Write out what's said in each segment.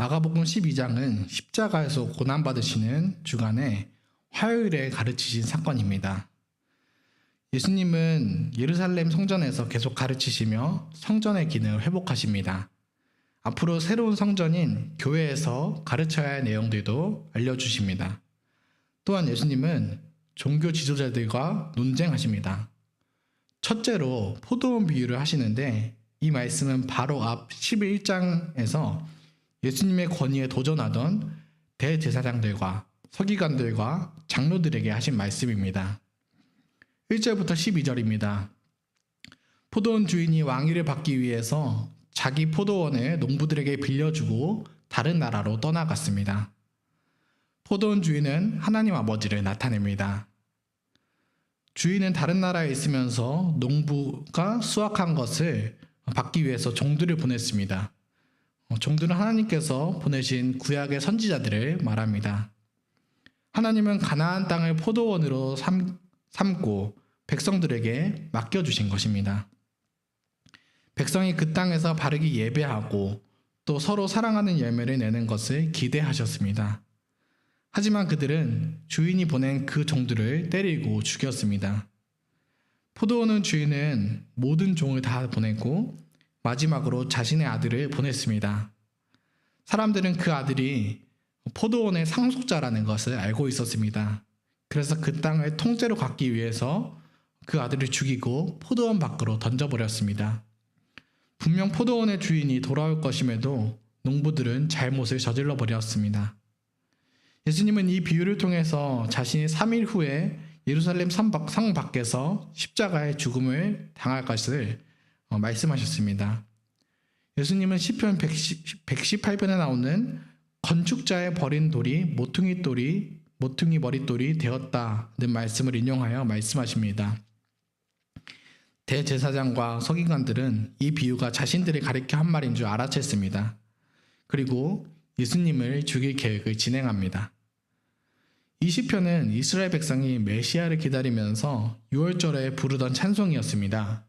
마가복음 12장은 십자가에서 고난받으시는 주간에 화요일에 가르치신 사건입니다. 예수님은 예루살렘 성전에서 계속 가르치시며 성전의 기능을 회복하십니다. 앞으로 새로운 성전인 교회에서 가르쳐야 할 내용들도 알려주십니다. 또한 예수님은 종교 지도자들과 논쟁하십니다. 첫째로 포도원 비유를 하시는데 이 말씀은 바로 앞 11장에서 예수님의 권위에 도전하던 대제사장들과 서기관들과 장로들에게 하신 말씀입니다. 1절부터 12절입니다. 포도원 주인이 왕위를 받기 위해서 자기 포도원을 농부들에게 빌려주고 다른 나라로 떠나갔습니다. 포도원 주인은 하나님 아버지를 나타냅니다. 주인은 다른 나라에 있으면서 농부가 수확한 것을 받기 위해서 종들을 보냈습니다. 종들은 하나님께서 보내신 구약의 선지자들을 말합니다. 하나님은 가나안 땅을 포도원으로 삼고 백성들에게 맡겨주신 것입니다. 백성이 그 땅에서 바르게 예배하고 또 서로 사랑하는 열매를 내는 것을 기대하셨습니다. 하지만 그들은 주인이 보낸 그 종들을 때리고 죽였습니다. 포도원 주인은 모든 종을 다 보내고 마지막으로 자신의 아들을 보냈습니다. 사람들은 그 아들이 포도원의 상속자라는 것을 알고 있었습니다. 그래서 그 땅을 통째로 갖기 위해서 그 아들을 죽이고 포도원 밖으로 던져버렸습니다. 분명 포도원의 주인이 돌아올 것임에도 농부들은 잘못을 저질러 버렸습니다. 예수님은 이 비유를 통해서 자신이 3일 후에 예루살렘 성 밖에서 십자가의 죽음을 당할 것을 말씀하셨습니다. 예수님은 시편 118편에 나오는 건축자의 버린 돌이 모퉁이 머릿돌이 되었다는 말씀을 인용하여 말씀하십니다. 대제사장과 서기관들은 이 비유가 자신들을 가리켜 한 말인 줄 알아챘습니다. 그리고 예수님을 죽일 계획을 진행합니다. 이 시편은 이스라엘 백성이 메시아를 기다리면서 유월절에 부르던 찬송이었습니다.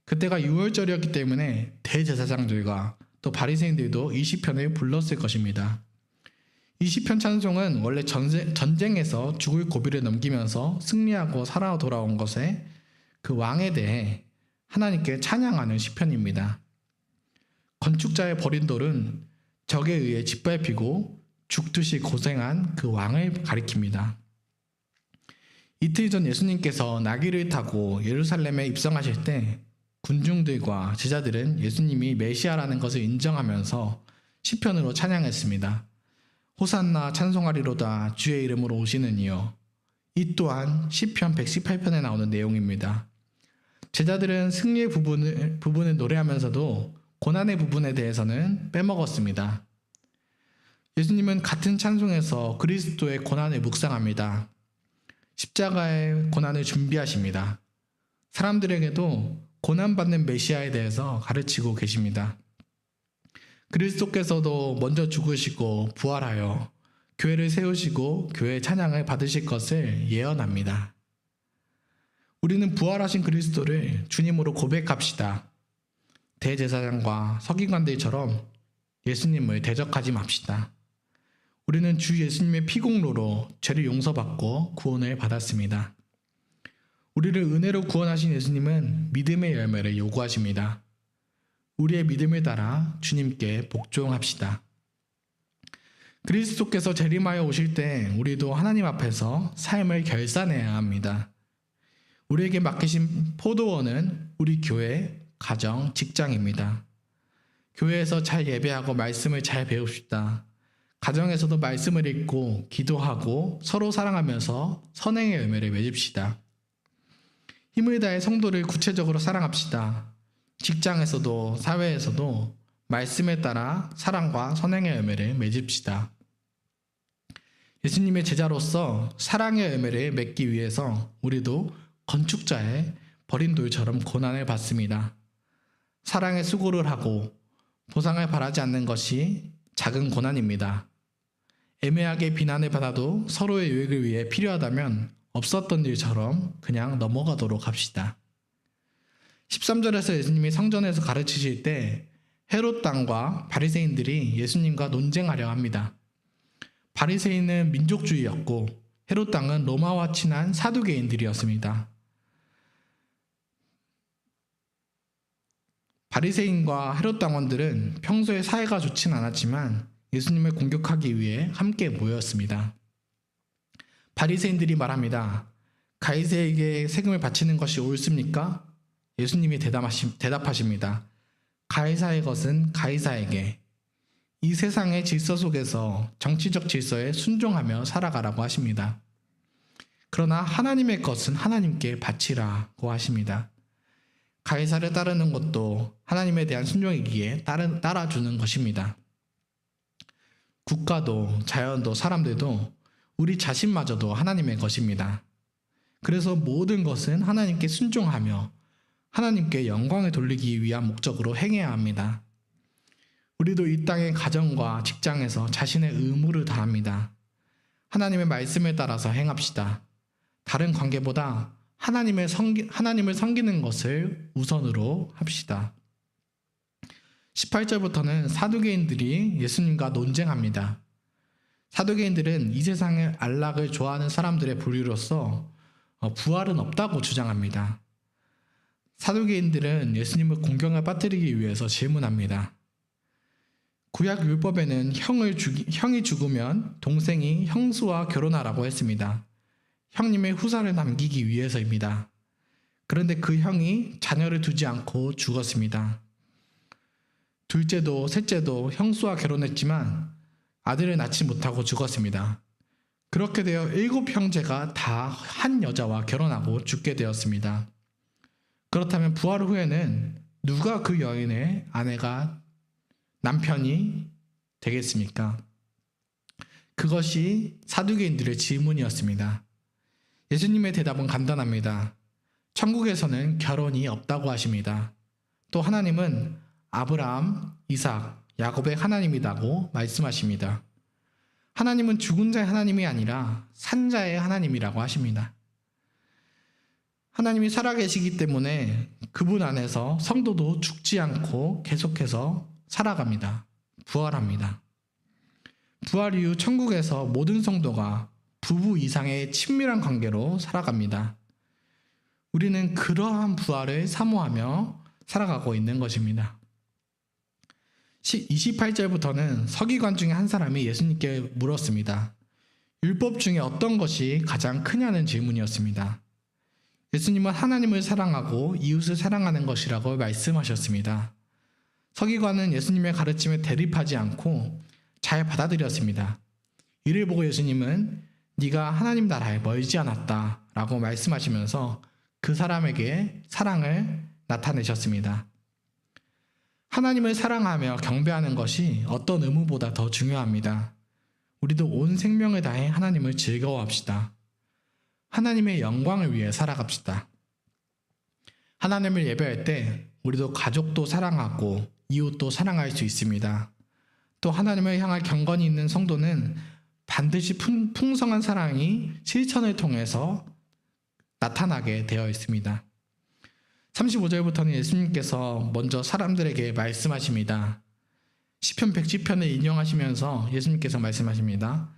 그때가 유월절이었기 때문에 대제사장들과 또 바리새인들도 이 시편을 불렀을 것입니다. 이 시편 찬송은 원래 전쟁에서 죽을 고비를 넘기면서 승리하고 살아 돌아온 것에 그 왕에 대해 하나님께 찬양하는 시편입니다. 건축자의 버린 돌은 적에 의해 짓밟히고 죽듯이 고생한 그 왕을 가리킵니다. 이틀 전 예수님께서 나귀를 타고 예루살렘에 입성하실 때 군중들과 제자들은 예수님이 메시아라는 것을 인정하면서 시편으로 찬양했습니다. 호산나 찬송하리로다 주의 이름으로 오시는 이여. 이 또한 시편 118편에 나오는 내용입니다. 제자들은 승리의 부분을 노래하면서도 고난의 부분에 대해서는 빼먹었습니다. 예수님은 같은 찬송에서 그리스도의 고난을 묵상합니다. 십자가의 고난을 준비하십니다. 사람들에게도 고난받는 메시아에 대해서 가르치고 계십니다. 그리스도께서도 먼저 죽으시고 부활하여 교회를 세우시고 교회의 찬양을 받으실 것을 예언합니다. 우리는 부활하신 그리스도를 주님으로 고백합시다. 대제사장과 서기관들처럼 예수님을 대적하지 맙시다. 우리는 주 예수님의 피공로로 죄를 용서받고 구원을 받았습니다. 우리를 은혜로 구원하신 예수님은 믿음의 열매를 요구하십니다. 우리의 믿음을 따라 주님께 복종합시다. 그리스도께서 재림하여 오실 때 우리도 하나님 앞에서 삶을 결산해야 합니다. 우리에게 맡기신 포도원은 우리 교회, 가정, 직장입니다. 교회에서 잘 예배하고 말씀을 잘 배웁시다. 가정에서도 말씀을 읽고 기도하고 서로 사랑하면서 선행의 열매를 맺읍시다. 힘을 다해 성도를 구체적으로 사랑합시다. 직장에서도 사회에서도 말씀에 따라 사랑과 선행의 열매를 맺읍시다. 예수님의 제자로서 사랑의 열매를 맺기 위해서 우리도 건축자의 버린 돌처럼 고난을 받습니다. 사랑의 수고를 하고 보상을 바라지 않는 것이 작은 고난입니다. 애매하게 비난을 받아도 서로의 유익을 위해 필요하다면 없었던 일처럼 그냥 넘어가도록 합시다. 13절에서 예수님이 성전에서 가르치실 때 헤롯 왕과 바리새인들이 예수님과 논쟁하려 합니다. 바리새인은 민족주의였고 헤롯 왕은 로마와 친한 사두개인들이었습니다. 바리새인과 헤롯 왕원들은 평소에 사이가 좋진 않았지만 예수님을 공격하기 위해 함께 모였습니다. 바리새인들이 말합니다. 가이사에게 세금을 바치는 것이 옳습니까? 예수님이 대답하십니다. 가이사의 것은 가이사에게, 이 세상의 질서 속에서 정치적 질서에 순종하며 살아가라고 하십니다. 그러나 하나님의 것은 하나님께 바치라고 하십니다. 가이사를 따르는 것도 하나님에 대한 순종이기에 따라주는 것입니다. 국가도 자연도 사람들도 우리 자신마저도 하나님의 것입니다. 그래서 모든 것은 하나님께 순종하며 하나님께 영광을 돌리기 위한 목적으로 행해야 합니다. 우리도 이 땅의 가정과 직장에서 자신의 의무를 다합니다. 하나님의 말씀에 따라서 행합시다. 다른 관계보다 하나님을 섬기는 것을 우선으로 합시다. 18절부터는 사두개인들이 예수님과 논쟁합니다. 사두개인들은 이 세상의 안락을 좋아하는 사람들의 부류로서 부활은 없다고 주장합니다. 사두개인들은 예수님을 공경에 빠뜨리기 위해서 질문합니다. 구약 율법에는 형이 죽으면 동생이 형수와 결혼하라고 했습니다. 형님의 후사를 남기기 위해서입니다. 그런데 그 형이 자녀를 두지 않고 죽었습니다. 둘째도 셋째도 형수와 결혼했지만 아들을 낳지 못하고 죽었습니다. 그렇게 되어 7 형제가 다 한 여자와 결혼하고 죽게 되었습니다. 그렇다면 부활 후에는 누가 그 여인의 남편이 되겠습니까? 그것이 사두개인들의 질문이었습니다. 예수님의 대답은 간단합니다. 천국에서는 결혼이 없다고 하십니다. 또 하나님은 아브라함, 이삭, 야곱의 하나님이라고 말씀하십니다. 하나님은 죽은 자의 하나님이 아니라 산 자의 하나님이라고 하십니다. 하나님이 살아계시기 때문에 그분 안에서 성도도 죽지 않고 계속해서 살아갑니다. 부활합니다. 부활 이후 천국에서 모든 성도가 부부 이상의 친밀한 관계로 살아갑니다. 우리는 그러한 부활을 사모하며 살아가고 있는 것입니다. 28절부터는 서기관 중에 한 사람이 예수님께 물었습니다. 율법 중에 어떤 것이 가장 크냐는 질문이었습니다. 예수님은 하나님을 사랑하고 이웃을 사랑하는 것이라고 말씀하셨습니다. 서기관은 예수님의 가르침에 대립하지 않고 잘 받아들였습니다. 이를 보고 예수님은 네가 하나님 나라에 멀지 않았다 라고 말씀하시면서 그 사람에게 사랑을 나타내셨습니다. 하나님을 사랑하며 경배하는 것이 어떤 의무보다 더 중요합니다. 우리도 온 생명을 다해 하나님을 즐거워합시다. 하나님의 영광을 위해 살아갑시다. 하나님을 예배할 때 우리도 가족도 사랑하고 이웃도 사랑할 수 있습니다. 또 하나님을 향할 경건이 있는 성도는 반드시 풍성한 사랑이 실천을 통해서 나타나게 되어 있습니다. 35절부터는 예수님께서 먼저 사람들에게 말씀하십니다. 시편 110편을 인용하시면서 예수님께서 말씀하십니다.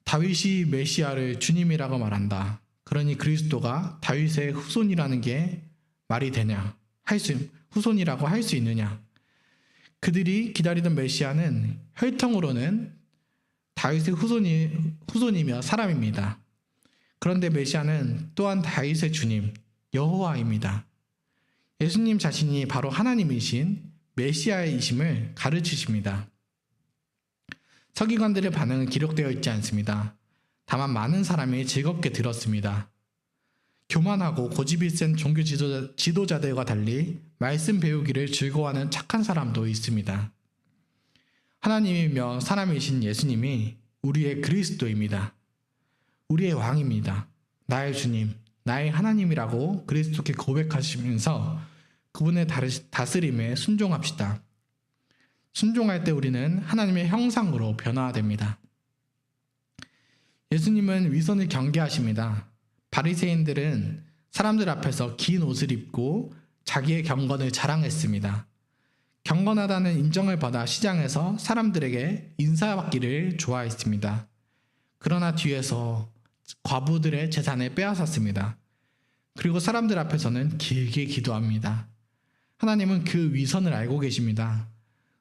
다윗이 메시아를 주님이라고 말한다. 그러니 그리스도가 다윗의 후손이라는 게 말이 되냐? 후손이라고 할 수 있느냐? 그들이 기다리던 메시아는 혈통으로는 다윗의 후손이며 사람입니다. 그런데 메시아는 또한 다윗의 주님, 여호와입니다. 예수님 자신이 바로 하나님이신 메시아이심을 가르치십니다. 서기관들의 반응은 기록되어 있지 않습니다. 다만 많은 사람이 즐겁게 들었습니다. 교만하고 고집이 센 종교 지도자들과 달리 말씀 배우기를 즐거워하는 착한 사람도 있습니다. 하나님이며 사람이신 예수님이 우리의 그리스도입니다. 우리의 왕입니다. 나의 주님, 나의 하나님이라고 그리스도께 고백하시면서 그분의 다스림에 순종합시다. 순종할 때 우리는 하나님의 형상으로 변화됩니다. 예수님은 위선을 경계하십니다. 바리새인들은 사람들 앞에서 긴 옷을 입고 자기의 경건을 자랑했습니다. 경건하다는 인정을 받아 시장에서 사람들에게 인사받기를 좋아했습니다. 그러나 뒤에서 과부들의 재산을 빼앗았습니다. 그리고 사람들 앞에서는 길게 기도합니다. 하나님은 그 위선을 알고 계십니다.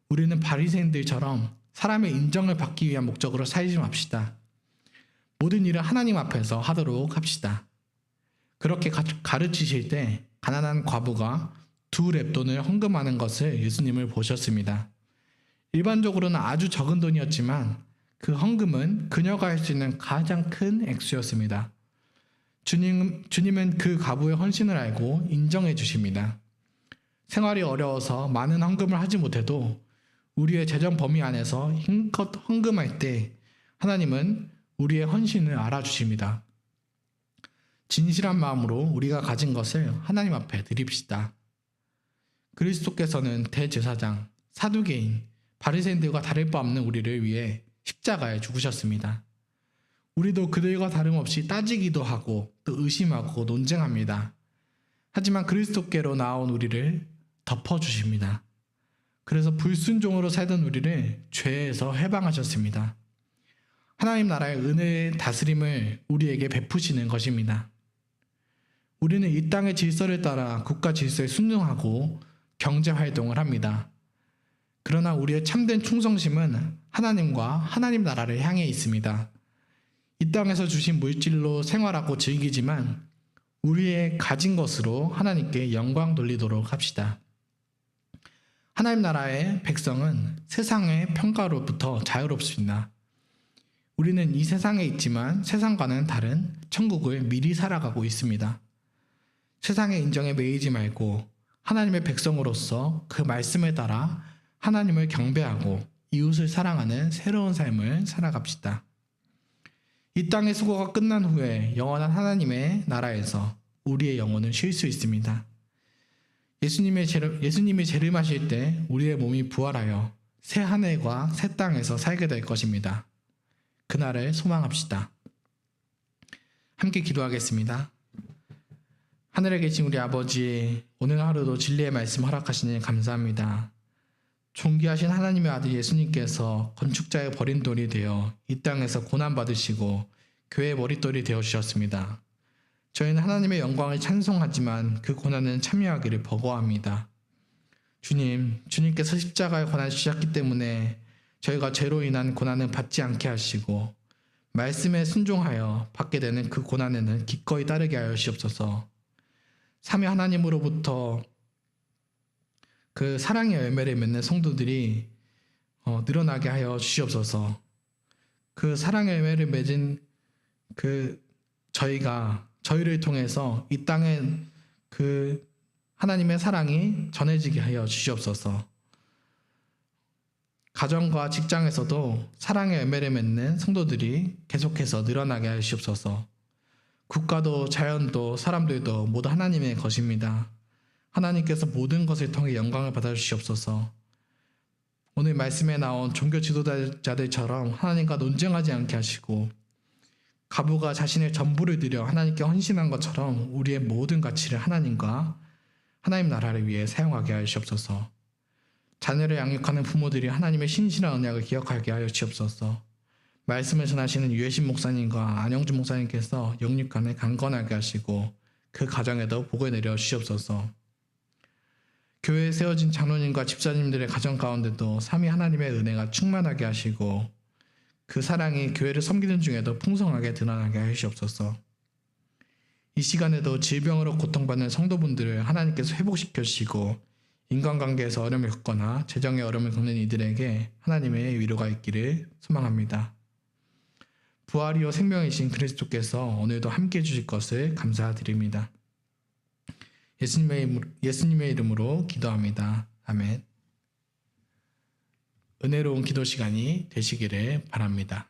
우리는 바리새인들처럼 사람의 인정을 받기 위한 목적으로 살지 맙시다. 모든 일을 하나님 앞에서 하도록 합시다. 그렇게 가르치실 때 가난한 과부가 2렙돈을 헌금하는 것을 예수님을 보셨습니다. 일반적으로는 아주 적은 돈이었지만 그 헌금은 그녀가 할 수 있는 가장 큰 액수였습니다. 주님은 그 과부의 헌신을 알고 인정해 주십니다. 생활이 어려워서 많은 헌금을 하지 못해도 우리의 재정 범위 안에서 힘껏 헌금할 때 하나님은 우리의 헌신을 알아주십니다. 진실한 마음으로 우리가 가진 것을 하나님 앞에 드립시다. 그리스도께서는 대제사장, 사두개인, 바리새인들과 다를 바 없는 우리를 위해 십자가에 죽으셨습니다. 우리도 그들과 다름없이 따지기도 하고 또 의심하고 논쟁합니다. 하지만 그리스도께로 나온 우리를 덮어주십니다. 그래서 불순종으로 살던 우리를 죄에서 해방하셨습니다. 하나님 나라의 은혜의 다스림을 우리에게 베푸시는 것입니다. 우리는 이 땅의 질서를 따라 국가 질서에 순종하고 경제 활동을 합니다. 그러나 우리의 참된 충성심은 하나님과 하나님 나라를 향해 있습니다. 이 땅에서 주신 물질로 생활하고 즐기지만 우리의 가진 것으로 하나님께 영광 돌리도록 합시다. 하나님 나라의 백성은 세상의 평가로부터 자유롭습니다. 우리는 이 세상에 있지만 세상과는 다른 천국을 미리 살아가고 있습니다. 세상의 인정에 매이지 말고 하나님의 백성으로서 그 말씀에 따라 하나님을 경배하고 이웃을 사랑하는 새로운 삶을 살아갑시다. 이 땅의 수고가 끝난 후에 영원한 하나님의 나라에서 우리의 영혼은 쉴 수 있습니다. 예수님이 재림하실 때 우리의 몸이 부활하여 새 하늘과 새 땅에서 살게 될 것입니다. 그날을 소망합시다. 함께 기도하겠습니다. 하늘에 계신 우리 아버지, 오늘 하루도 진리의 말씀 허락하시니 감사합니다. 존귀하신 하나님의 아들 예수님께서 건축자의 버린 돌이 되어 이 땅에서 고난받으시고 교회의 머릿돌이 되어주셨습니다. 저희는 하나님의 영광을 찬송하지만 그 고난은 참여하기를 버거워합니다. 주님께서 십자가의 고난을 주셨기 때문에 저희가 죄로 인한 고난은 받지 않게 하시고 말씀에 순종하여 받게 되는 그 고난에는 기꺼이 따르게 하여 주시옵소서. 삼위 하나님으로부터 그 사랑의 열매를 맺는 성도들이 늘어나게 하여 주시옵소서. 그 사랑의 열매를 맺은 저희를 통해서 이 땅에 그 하나님의 사랑이 전해지게 하여 주시옵소서. 가정과 직장에서도 사랑의 열매를 맺는 성도들이 계속해서 늘어나게 하여 주시옵소서. 국가도 자연도 사람들도 모두 하나님의 것입니다. 하나님께서 모든 것을 통해 영광을 받아주시옵소서. 오늘 말씀에 나온 종교 지도자들처럼 하나님과 논쟁하지 않게 하시고 과부가 자신의 전부를 드려 하나님께 헌신한 것처럼 우리의 모든 가치를 하나님과 하나님 나라를 위해 사용하게 하여 주시옵소서. 자녀를 양육하는 부모들이 하나님의 신실한 언약을 기억하게 하여 주시옵소서. 말씀을 전하시는 유해신 목사님과 안영준 목사님께서 영육간에 강건하게 하시고 그 가정에도 복을 내려 주시옵소서. 교회에 세워진 장로님과 집사님들의 가정 가운데도 삼위 하나님의 은혜가 충만하게 하시고 그 사랑이 교회를 섬기는 중에도 풍성하게 드러나게 하시옵소서. 이 시간에도 질병으로 고통받는 성도분들을 하나님께서 회복시켜 주시고 인간관계에서 어려움을 겪거나 재정의 어려움을 겪는 이들에게 하나님의 위로가 있기를 소망합니다. 부활이요 생명이신 그리스도께서 오늘도 함께해 주실 것을 감사드립니다. 예수님의 이름으로 기도합니다. 아멘. 은혜로운 기도 시간이 되시기를 바랍니다.